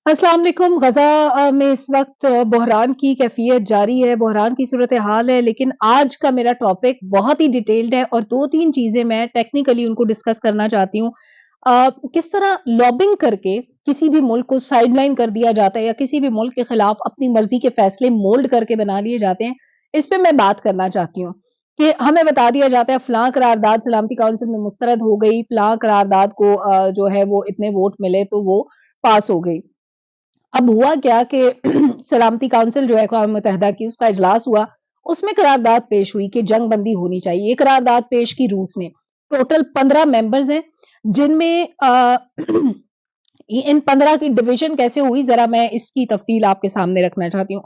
अस्सलाम वालेकुम। में इस वक़्त बहरान की कैफ़ियत जारी है, बहरान की सूरत-ए-हाल है, लेकिन आज का मेरा टॉपिक बहुत ही डिटेल्ड है और 2-3 चीज़ें मैं टेक्निकली उनको डिस्कस करना चाहती हूँ। किस तरह लॉबिंग करके किसी भी मुल्क को साइडलाइन कर दिया जाता है या किसी भी मुल्क के खिलाफ अपनी मर्ज़ी के फ़ैसले मोल्ड करके बना लिए जाते हैं, इस पे मैं बात करना चाहती हूँ। कि हमें बता दिया जाता है फ़लाँ करारदाद सलामती काउंसिल में मुस्तरद हो गई, फ़लाँ करारदाद को जो है वो इतने वोट मिले तो वो पास हो गई। अब हुआ क्या कि सलामती काउंसिल जो है अक़वाम मुत्तहिदा की उसका इजलास हुआ, उसमें करारदाद पेश हुई कि जंग बंदी होनी चाहिए। ये करारदाद पेश की रूस ने। टोटल 15 मेंबर्स हैं, जिनमें इन 15 की डिवीज़न कैसे हुई ज़रा मैं इसकी तफ़सील आपके सामने रखना चाहती हूँ।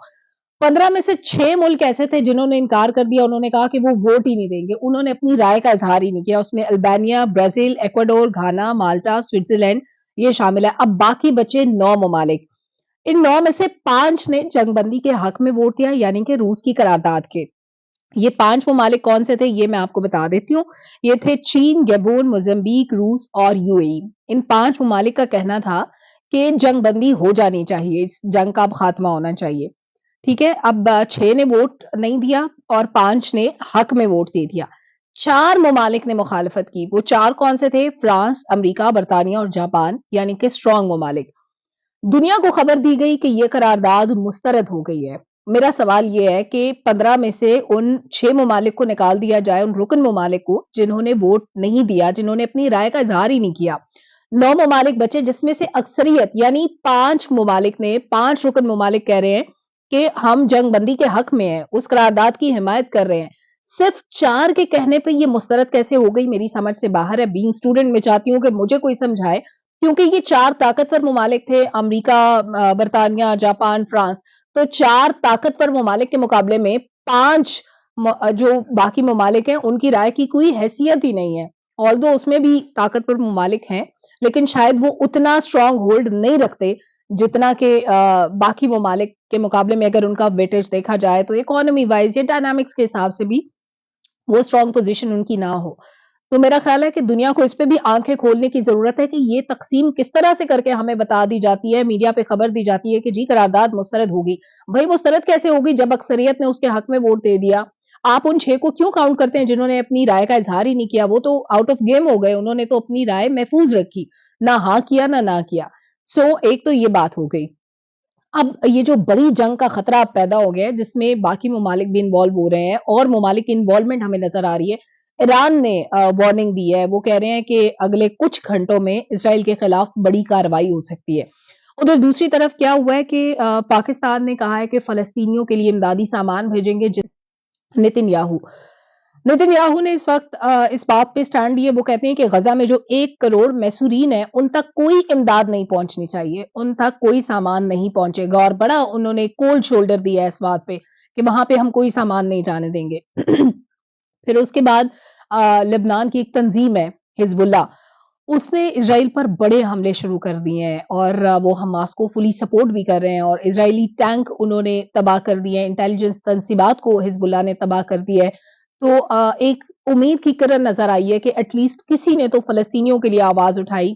15 में से 6 मुल्क ऐसे थे जिन्होंने इनकार कर दिया, उन्होंने कहा कि वो वोट ही नहीं देंगे। उन्होंने अपनी राय का इज़हार ही नहीं किया। उसमें अल्बानिया, ब्राज़ील, इक्वाडोर, घाना, माल्टा, स्विट्ज़रलैंड ये शामिल है। अब बाकी बचे 9 ममालिक। इन 9 में से 5 ने जंगबंदी के हक में वोट दिया यानी कि रूस की करारदाद के। ये 5 ममालिक कौन से थे ये मैं आपको बता देती हूँ। ये थे चीन, गैबोन, मोज़ाम्बिक, रूस और यूएई। इन 5 ममालिक का कहना था कि जंगबंदी हो जानी चाहिए, इस जंग का अब खात्मा होना चाहिए। ठीक है? अब 6 ने वोट नहीं दिया और 5 ने हक में वोट दे दिया। 4 ममालिक ने मुखालफत की। वो 4 कौन से थे? फ्रांस, अमेरिका, बर्तानिया और जापान यानी कि स्ट्रॉन्ग ममालिक। दुनिया को खबर दी गई कि ये करारदाद मुस्तरद हो गई है। मेरा सवाल ये है कि 15 में से उन 6 ममालिक को निकाल दिया जाए, उन रुकन ममालिक को, जिन्होंने वोट नहीं दिया, जिन्होंने अपनी राय का इज़हार ही नहीं किया। 9 ममालिक बचे जिसमें से अक्सरियत यानी 5 ममालिक ने 5 रुकन ममालिक कह रहे हैं कि हम जंगबंदी के हक में हैं, उस करारदाद की हिमायत कर रहे हैं। सिर्फ़ 4 के कहने पे ये मुस्तरद कैसे हो गई मेरी समझ से बाहर है। बीइंग स्टूडेंट मैं चाहती हूँ कि मुझे कोई समझाए क्योंकि ये 4 ताकतवर ममालिक थे अमेरिका, बर्तानिया, जापान, फ्रांस। तो 4 ताकतवर ममालिक के मुकाबले में 5 जो बाकी ममालिक हैं, उनकी राय की कोई हैसियत ही नहीं है। ऑल्दो उसमें भी ताकतवर ममालिक हैं, लेकिन शायद वो उतना स्ट्रॉन्ग होल्ड नहीं रखते, जितना कि बाकी ममालिक के मुकाबले में अगर उनका वेटेज देखा जाए, तो इकोनॉमी वाइज़ या डायनामिक्स के हिसाब से भी वो स्ट्रॉन्ग पोज़ीशन उनकी ना हो। तो मेरा ख़्याल है कि दुनिया को इस पे भी आँखें खोलने की ज़रूरत है कि ये तक़सीम किस तरह से करके हमें बता दी जाती है, मीडिया पे ख़बर दी जाती है कि जी करारदाद मुस्तरद होगी। भई मुस्तरद कैसे होगी जब अक्सरियत ने उसके हक़ में वोट दे दिया? आप उन 6 को क्यों काउंट करते हैं जिन्होंने अपनी राय का इज़हार ही नहीं किया? वो तो आउट ऑफ गेम हो गए, उन्होंने तो अपनी राय महफ़ूज़ रखी। ना हाँ किया, ना किया। सो एक तो ये बात हो गई। अब ये जो बड़ी जंग का खतरा अब पैदा हो गया है, जिसमें बाकी ममालिक भी इन्वॉल्व हो रहे हैं और ममालिक की इन्वॉल्वमेंट हमें नज़र आ रही है। ईरान ने वार्निंग दी है, वो कह रहे हैं कि अगले कुछ घंटों में इज़राइल के खिलाफ बड़ी कार्रवाई हो सकती है। उधर दूसरी तरफ क्या हुआ है कि पाकिस्तान ने कहा है कि फ़लस्तीनियों के लिए इमदादी सामान भेजेंगे नेतन्याहू। नेतन्याहू ने इस वक़्त इस बात पे स्टैंड लिए, वो कहते हैं कि गज़ा में जो 1 करोड़ मैसूरीन हैं, उन तक कोई इमदाद नहीं पहुँचनी चाहिए, उन तक कोई सामान नहीं पहुँचेगा और बड़ा उन्होंने कोल्ड शोल्डर दिया है इस बात पे कि वहाँ पे हम कोई सामान नहीं जाने देंगे। फिर उसके बाद लेबनान की एक तंज़ीम है, हिज़्बुल्लाह, उसने इज़राइल पर बड़े हमले शुरू कर दिए हैं और वो हमास को फुली सपोर्ट भी कर रहे हैं और इज़राइली टैंक उन्होंने तबाह कर दिए हैं, इंटेलिजेंस तंसीबात को हिज़्बुल्लाह ने तबाह कर दिया है। तो एक उम्मीद की किरण नज़र आई है कि एटलीस्ट किसी ने तो फ़लस्तीनियों के लिए आवाज़ उठाई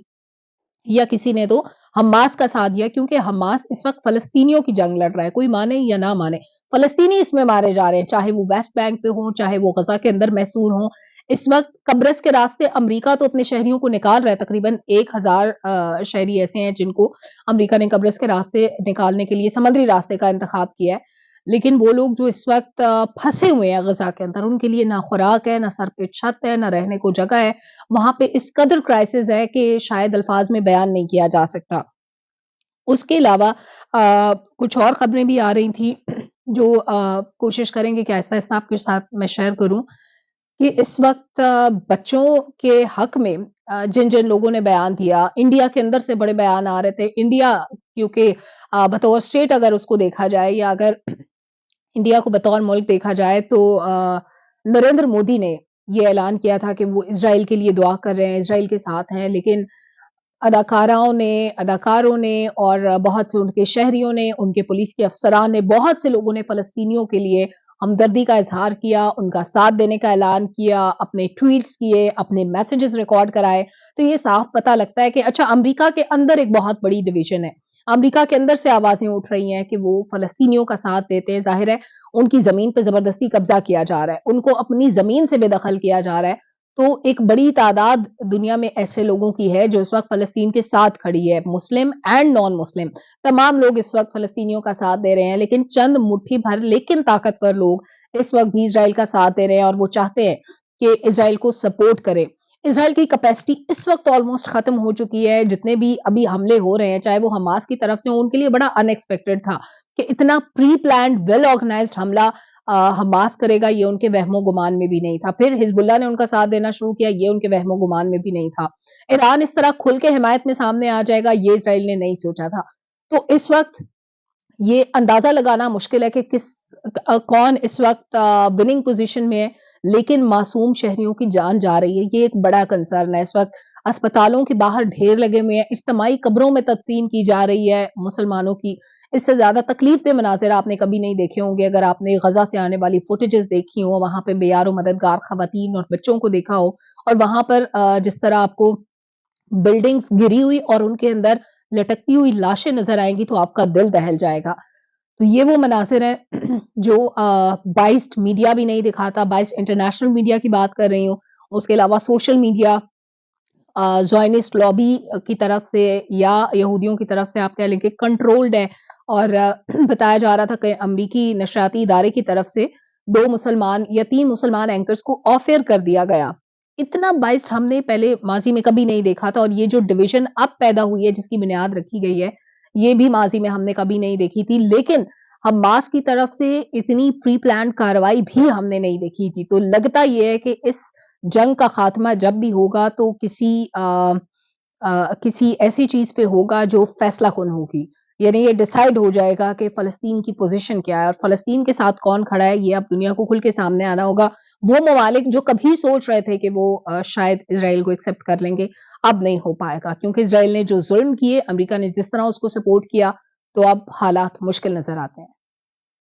या किसी ने तो हमास का साथ दिया क्योंकि हमास इस वक़्त फ़लस्तीनियों की जंग लड़ रहा है, कोई माने या ना माने। फ़लस्तीनी इसमें मारे जा रहे हैं, चाहे वो वेस्ट बैंक पे हों, चाहे वो गज़ा के अंदर महसूर हों। इस वक़्त कब्रस के रास्ते अमेरिका तो अपने शहरियों को निकाल रहा है, तकरीबन 1000 शहरी ऐसे हैं जिनको अमेरिका ने कब्रस के रास्ते निकालने के लिए समुद्री रास्ते का इंतख़ाब किया है। लेकिन वो लोग जो इस वक़्त फँसे हुए हैं गज़ा के अंदर, उनके लिए ना खुराक है, ना सर पे छत है, ना रहने को जगह है। वहाँ पे इस कदर क्राइसिस है कि शायद अल्फ़ाज़ में बयान नहीं किया जा सकता। उसके अलावा कुछ और खबरें भी आ रही थी जो कोशिश करेंगे कि ऐसा-ऐसा आपके साथ मैं शेयर करूँ कि इस वक़्त बच्चों के हक़ में जिन-जिन लोगों ने बयान दिया, इंडिया के अंदर से बड़े बयान आ रहे थे। इंडिया क्योंकि बतौर स्टेट अगर उसको देखा जाए या अगर इंडिया को बतौर मुल्क देखा जाए तो नरेंद्र मोदी ने ये ऐलान किया था कि वो इज़राइल के लिए दुआ कर रहे हैं, इज़राइल के साथ हैं। लेकिन अदाकारों ने और बहुत से उनके शहरियों ने, उनके पुलिस के अफ़सरान ने, बहुत से लोगों ने फ़लस्तीनियों के लिए हमदर्दी का इज़हार किया, उनका साथ देने का ऐलान किया, अपने ट्वीट्स किए, अपने मैसेजेस रिकॉर्ड कराए। तो ये साफ पता लगता है कि अच्छा अमेरिका के अंदर एक बहुत बड़ी डिवीज़न है। अमेरिका के अंदर से आवाज़ें उठ रही हैं कि वो फ़लस्तीनियों का साथ देते हैं। ज़ाहिर है, उनकी ज़मीन पे ज़बरदस्ती कब्ज़ा किया जा रहा है, उनको अपनी ज़मीन से बेदखल किया जा रहा है। तो एक बड़ी तादाद दुनिया में ऐसे लोगों की है जो इस वक़्त फ़लस्तीन के साथ खड़ी है, मुस्लिम एंड नॉन मुस्लिम। तमाम लोग इस वक़्त फ़लस्तीनियों का साथ दे रहे हैं, लेकिन चंद मुट्ठी भर लेकिन ताकतवर लोग इस वक़्त भी इज़राइल का साथ दे रहे हैं और वो चाहते हैं कि इज़राइल को सपोर्ट करें। इज़राइल की कैपेसिटी इस वक़्त ऑलमोस्ट ख़त्म हो चुकी है, जितने भी अभी हमले हो रहे हैं, चाहे वो हमास की तरफ से हों, उनके लिए बड़ा अनएक्सपेक्टेड था कि इतना प्री प्लान्ड, वेल ऑर्गनाइज़्ड हमला हमास करेगा, ये उनके वहमो-गुमान में भी नहीं था। फिर हिज़्बुल्लाह ने उनका साथ देना शुरू किया, ये उनके वहमो-गुमान में भी नहीं था। ईरान इस तरह खुल के हिमायत में सामने आ जाएगा, ये इज़राइल ने नहीं सोचा था। तो इस वक़्त ये अंदाज़ा लगाना मुश्किल है कि कौन इस वक़्त विनिंग पोज़ीशन में है, लेकिन मासूम शहरियों की जान जा रही है, ये एक बड़ा कंसर्न है। इस वक़्त अस्पतालों के बाहर ढेर लगे हुए हैं, इज्तिमाई कब्रों में तदफ़ीन की जा रही है मुसलमानों की। इससे ज़्यादा तकलीफ़देह मनाज़िर आपने कभी नहीं देखे होंगे, अगर आपने गज़ा से आने वाली फुटेजेज़ देखी हों, वहाँ पे बेयार व मददगार ख़वातीन और बच्चों को देखा हो और वहाँ पर जिस तरह आपको बिल्डिंग्स गिरी हुई और उनके अंदर लटकती हुई लाशें नज़र आएँगी, तो आपका दिल दहल जाएगा। तो ये वो मनाज़िर हैं जो बाइस्ड मीडिया भी नहीं दिखाता, बाइस्ड इंटरनेशनल मीडिया की बात कर रही हूँ। उसके अलावा सोशल मीडिया ज़ायनिस्ट लॉबी की तरफ से या यहूदियों की तरफ से आप कह लें कि कंट्रोल्ड है और बताया जा रहा था कि अमरीकी नशरियाती इदारे की तरफ से 2 मुसलमान या 3 मुसलमान एंकर्स को ऑफ एयर कर दिया गया। इतना बाइस्ड हमने पहले माज़ी में कभी नहीं देखा था और ये जो डिवीज़न अब पैदा हुई है, जिसकी बुनियाद रखी गई है, ये भी माज़ी में हमने कभी नहीं देखी थी। लेकिन हमास की तरफ से इतनी प्री प्लान्ड कार्रवाई भी हमने नहीं देखी थी। तो लगता ये है कि इस जंग का खात्मा जब भी होगा तो किसी ऐसी चीज़ पे होगा जो फैसला कुन होगी। यानी ये डिसाइड हो जाएगा कि फ़लस्तीन की पोज़ीशन क्या है और फ़लस्तीन के साथ कौन खड़ा है, ये अब दुनिया को खुल के सामने आना होगा। वो ममालिक जो कभी सोच रहे थे कि वो शायद इज़राइल को एक्सेप्ट कर लेंगे, अब नहीं हो पाएगा क्योंकि इज़राइल ने जो ज़ुल्म किए, अमेरिका ने जिस तरह उसको सपोर्ट किया, तो अब हालात मुश्किल नज़र आते हैं।